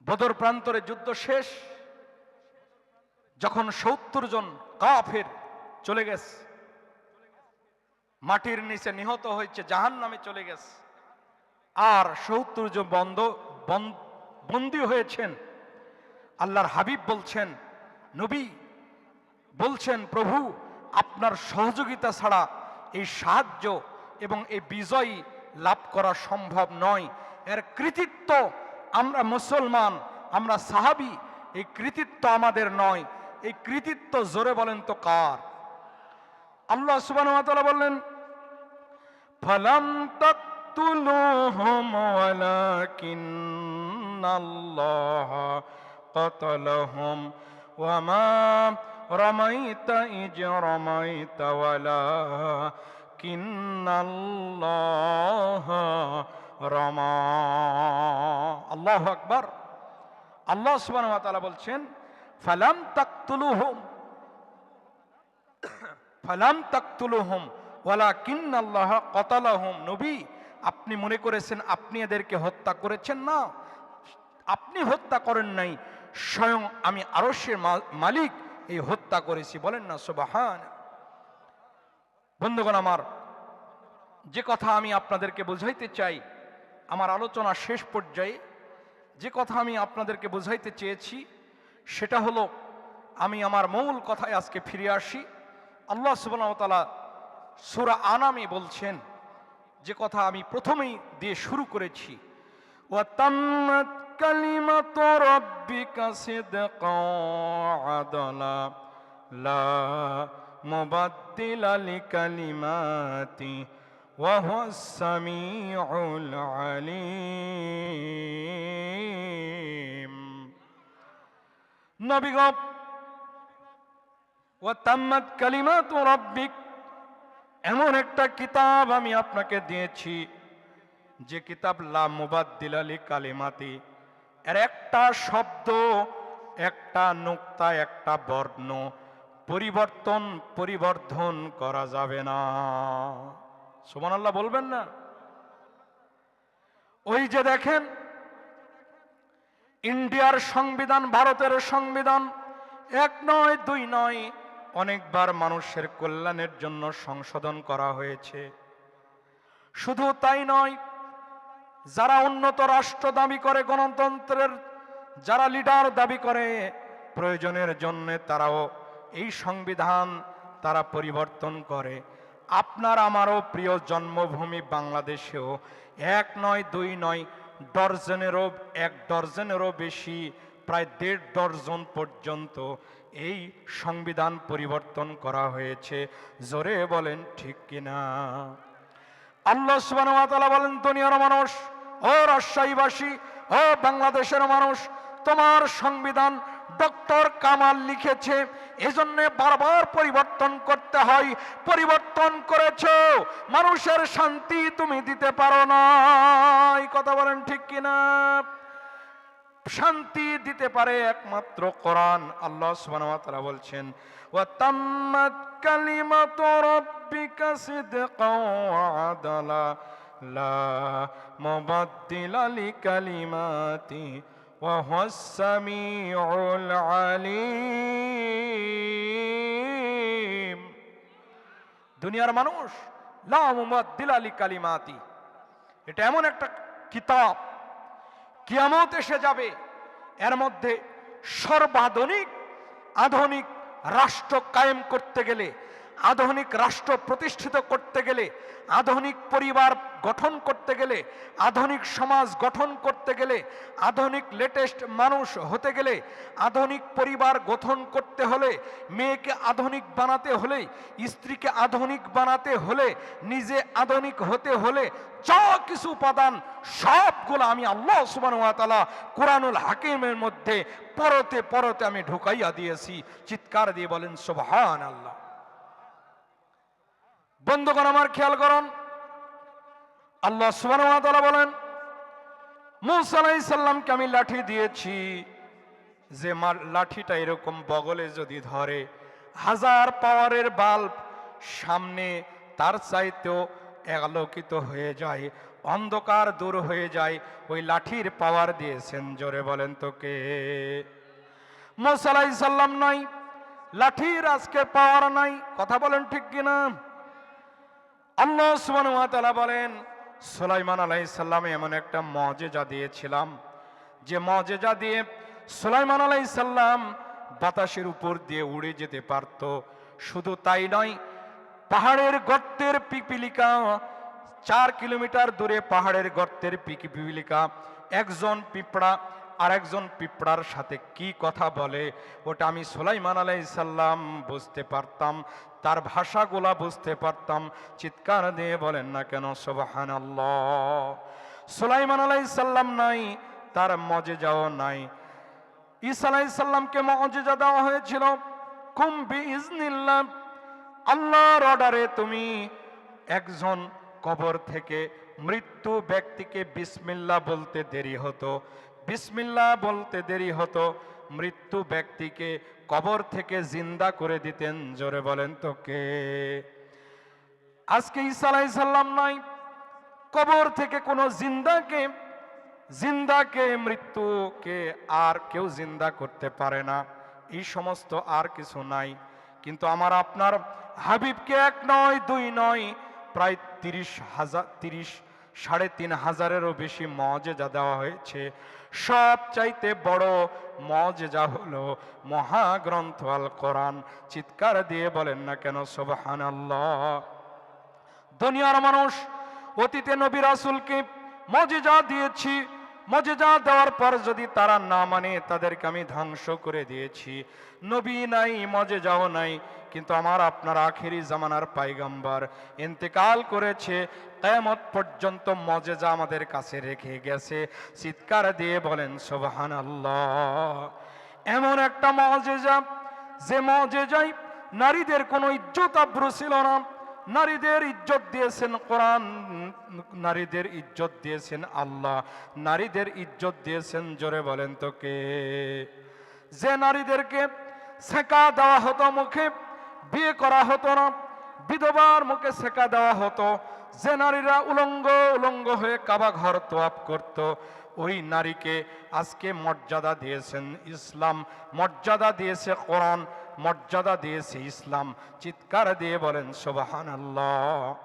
বদর প্রান্তরে যুদ্ধ শেষ, যখন ৭০ জন কাফের চলে গেছে, মাটির নিচে নিহত হয়েছে, জাহান্নামে চলে গেছে, আর ৭০ জন বন্দী হয়েছেন। আল্লাহর হাবিব বলছেন, নবী বলছেন, প্রভু আপনার সহযোগিতা ছাড়া এই সাহায্য এবং এই বিজয় লাভ করা সম্ভব নয়। এর কৃতিত্ব আমরা মুসলমান, আমরা সাহাবী, এই কৃতিত্ব আমাদের নয়। এই কৃতিত্ব জোরে বলেন তো কার? আল্লাহ সুবহানাহু ওয়া তাআলা বললেন, ফালাম তাকতুলুহুম ওয়ালাকিন্নাল্লাহা কাতালাহুম ওয়া মা রামাইতা ইয রামাইতা ওয়ালাকিন্নাল্লাহা রামা। আল্লাহু আকবার। আল্লাহ সুবহানাহু ওয়া তাআলা বলছেন, ফালাম তাকতুলুহুম ওয়ালাকিন্নাল্লাহা কাতালাহুম। নবী, আপনি মনে করেছেন আপনি এদেরকে হত্যা করেছেন? না, আপনি হত্যা করেন নাই, স্বয়ং আমি আরশের মালিক এই হত্যা করেছি। বলেন না সুবহান। বন্ধুগণ আমার, যে কথা আমি আপনাদেরকে বোঝাইতে চাই, আমার আলোচনা শেষ পর্যায়ে যে কথা আমি আপনাদেরকে বোঝাইতে চেয়েছি সেটা হলো, আমি আমার মূল কথায় আজকে ফিরে আসি। আল্লাহ সুবহানাহু ওয়া তাআলা সূরা আনামে বলছেন, যে কথা আমি প্রথমেই দিয়ে শুরু করেছি, ওয়া তাম্মাত কালিমাতু রাব্বিকা সিদকাও আদালা লা মুবাদদিলা লিকালিমাতি ওয়া হুয়াস সামিউল আলিম। নবী গো, ওয়া তাম্মাত কালিমাতু রাব্বিক, এমন একটা কিতাব আমি আপনাকে দিয়েছি যে কিতাব লা মুবাদদিলা লিকালিমাতি, এর একটা শব্দ, একটা নুক্তা, একটা বর্ণ পরিবর্ধন করা যাবে না। সুবহানাল্লাহ বলবেন না? ওই যে দেখেন, ইন্ডিয়ার সংবিধান, ভারতের সংবিধান, এক নয় দুই নয়, অনেকবার মানুষের কল্যাণের জন্য সংশোধন করা হয়েছে। শুধু তাই নয়, যারা উন্নত রাষ্ট্র দাবি করে, গণতন্ত্রের যারা লিডার দাবি করে, প্রয়োজনের জন্য তারাও এই সংবিধান তারা পরিবর্তন করে। আপনার আমারও প্রিয় জন্মভূমি বাংলাদেশেও এক নয় দুই নয়, এক ডজনেরও বেশি, প্রায় ১.৫ ডজন পর্যন্ত এই সংবিধান পরিবর্তন করা হয়েছে। জোরে বলেন ঠিক কিনা? আল্লাহ সুবহানাহু ওয়া তাআলা বলেন, দুনিয়ার মানুষ, ও রাজশাহীবাসী, ও বাংলাদেশের মানুষ, তোমার সংবিধান ডক্টর কামাল লিখেছে, এজন্য বারবার পরিবর্তন করতে হয়। পরিবর্তন করেছো, মানুষের শান্তি তুমি দিতে পারো না। এই কথা বলেন ঠিক কিনা? শান্তি দিতে পারে একমাত্র কোরআন। আল্লাহ সুবহানাহু ওয়া তাআলা বলছেন, ওয়া তাম্মাত কালিমাতু রাব্বিকা সিদকাও ওয়া আদালা লা মুবাদদিলা লিকালিমাতি ওয়া হুয়াস সামিউল আলিম। দুনিয়ার মানুষ, লা মুবাদদিলা লিকালিমাতি, এটা এমন একটা কিতাব, কিয়ামত এসে যাবে, এর মধ্যে আধুনিক রাষ্ট্র কায়েম করতে গেলে, আধুনিক রাষ্ট্র প্রতিষ্ঠিত করতে গেলে, আধুনিক পরিবার গঠন করতে গেলে, আধুনিক সমাজ গঠন করতে গেলে, আধুনিক লেটেস্ট মানুষ হতে গেলে, আধুনিক পরিবার গঠন করতে হলে, মেয়েকে আধুনিক বানাতে হলে, স্ত্রীকে আধুনিক বানাতে হলে, নিজে আধুনিক হতে হলে, যা কিছু উপাদান সবগুলো আমি আল্লাহ সুবহানাহু ওয়া তাআলা কুরআনুল হাকিমের মধ্যে পরতে পরতে আমি ঢুকাইয়া দিয়েছি। চিৎকার দিয়ে বলেন সুবহানাল্লাহ। বন্ধুগণ আমার, খেয়াল করুন, আল্লাহ সুবহানাহু ওয়া তাআলা বলেন, মূসা আলাইহিস সালামকে আমি লাঠি দিয়েছি, যে লাঠিটা এরকম বগলে যদি ধরে, 1000 পাওয়ারের বাল্ব সামনে তার চাইতেও আলোকিত হয়ে যায়। অন্ধকার দূর হয়ে যায় ওই লাঠির পাওয়ার দিয়েছেন। জোরে বলেন তো কে? মুসা আলাইহিস সালাম নাই, লাঠির আজকে পাওয়ার নাই। কথা বলেন ঠিক কিনা? আল্লাহ সুবহানাহু ওয়া তাআলা বলেন, সুলাইমান আলাইহিস সালামে এমন একটা মুজিজা দিয়েছিলাম, যে মুজিজা দিয়ে সুলাইমান আলাইহিস সালাম বাতাসের উপর দিয়ে উড়ে যেতে পারত। শুধু তাই নয়, পাহাড়ের গর্তের পিপিলিকা, 4 কিলোমিটার দূরে পাহাড়ের গর্তের পিপিলিকা একজন পিঁপড়া আর একজন পিঁপড়ার সাথে কি কথা বলে ওটা আমি সুলাইমান আলাইহিস সালাম বুঝতে পারতাম, তার ভাষাগুলা বুঝতে পারতাম। চিৎকার দিয়ে বলেন না কেন সুবহানাল্লাহ? সুলাইমান আলাইহিস সালাম নাই, তার মুজিজাও নাই। ঈসা আলাইহিস সালামকে মুজিজা দেওয়া হয়েছিল, কুম বিইজনিল্লাহ, আল্লাহর অর্ডারে তুমি একজন কবর থেকে মৃত্যু ব্যক্তিকে বিসমিল্লাহ বলতে দেরি হতো, বিসমিল্লাহ বলতে দেরি হতো, মৃত্যু ব্যক্তিকে কবর থেকে জিন্দা করে দিতেন। জোরে বলেন তো কে? আজকে ঈসা আলাইহিস সালাম নাই, কবর থেকে কোনো জিন্দাকে মৃত্যুকে আর কেউ জিন্দা করতে পারে না। এই সমস্ত আর কিছু নাই। কিন্তু আমার আপনার হাবিবকে 1 নয় 2 নয়, প্রায় 3,500-3,500-এরও বেশি মুজিজা দেওয়া হয়েছে। সবচাইতে বড় মুজিজা হলো মহাগ্রন্থ আল কোরআন। চিৎকার দিয়ে বলেন না কেন সুবহানাল্লাহ? দুনিয়ার মানুষ অতীতে নবী রাসূলকে মুজিজা দিয়েছি, মুজিজা দেওয়ার পর যদি তারা না মানে তাদেরকে আমি ধ্বংস করে দিয়েছি। নবী নাই, মুজিজাও নাই, কিন্তু আমার আপনার আখেরি জামানার পয়গম্বর ইন্তেকাল করেছে, কিয়ামত পর্যন্ত মুজিজা আমাদের কাছে রেখে গেছে। চিৎকার দিয়ে বলেন সুবহানাল্লাহ। এমন একটা মুজিজা, যে মুজিজায় নারীদের কোনো ইজ্জত আবরু ছিল না, নারীদের ইজ্জত দিয়েছেন কোরআন, নারীদের ইজ্জত দিয়েছেন আল্লাহ, নারীদের ইজ্জত দিয়েছেন। জোরে বলেন তো কে? যে নারীদেরকে সেকা দেওয়া হতো, মুখে বিয়ে করা হতো না, বিধবার মুখে সেকা দেওয়া হতো, যে নারীরা উলঙ্গ হয়ে কাবা ঘর তোয়াফ করত, ওই নারীকে আজকে মর্যাদা দিয়েছেন ইসলাম, মর্যাদা দিয়েছে কোরআন, মর্যাদা দিয়েছে ইসলাম। চিৎকার দিয়ে বলেন সুবহানাল্লাহ।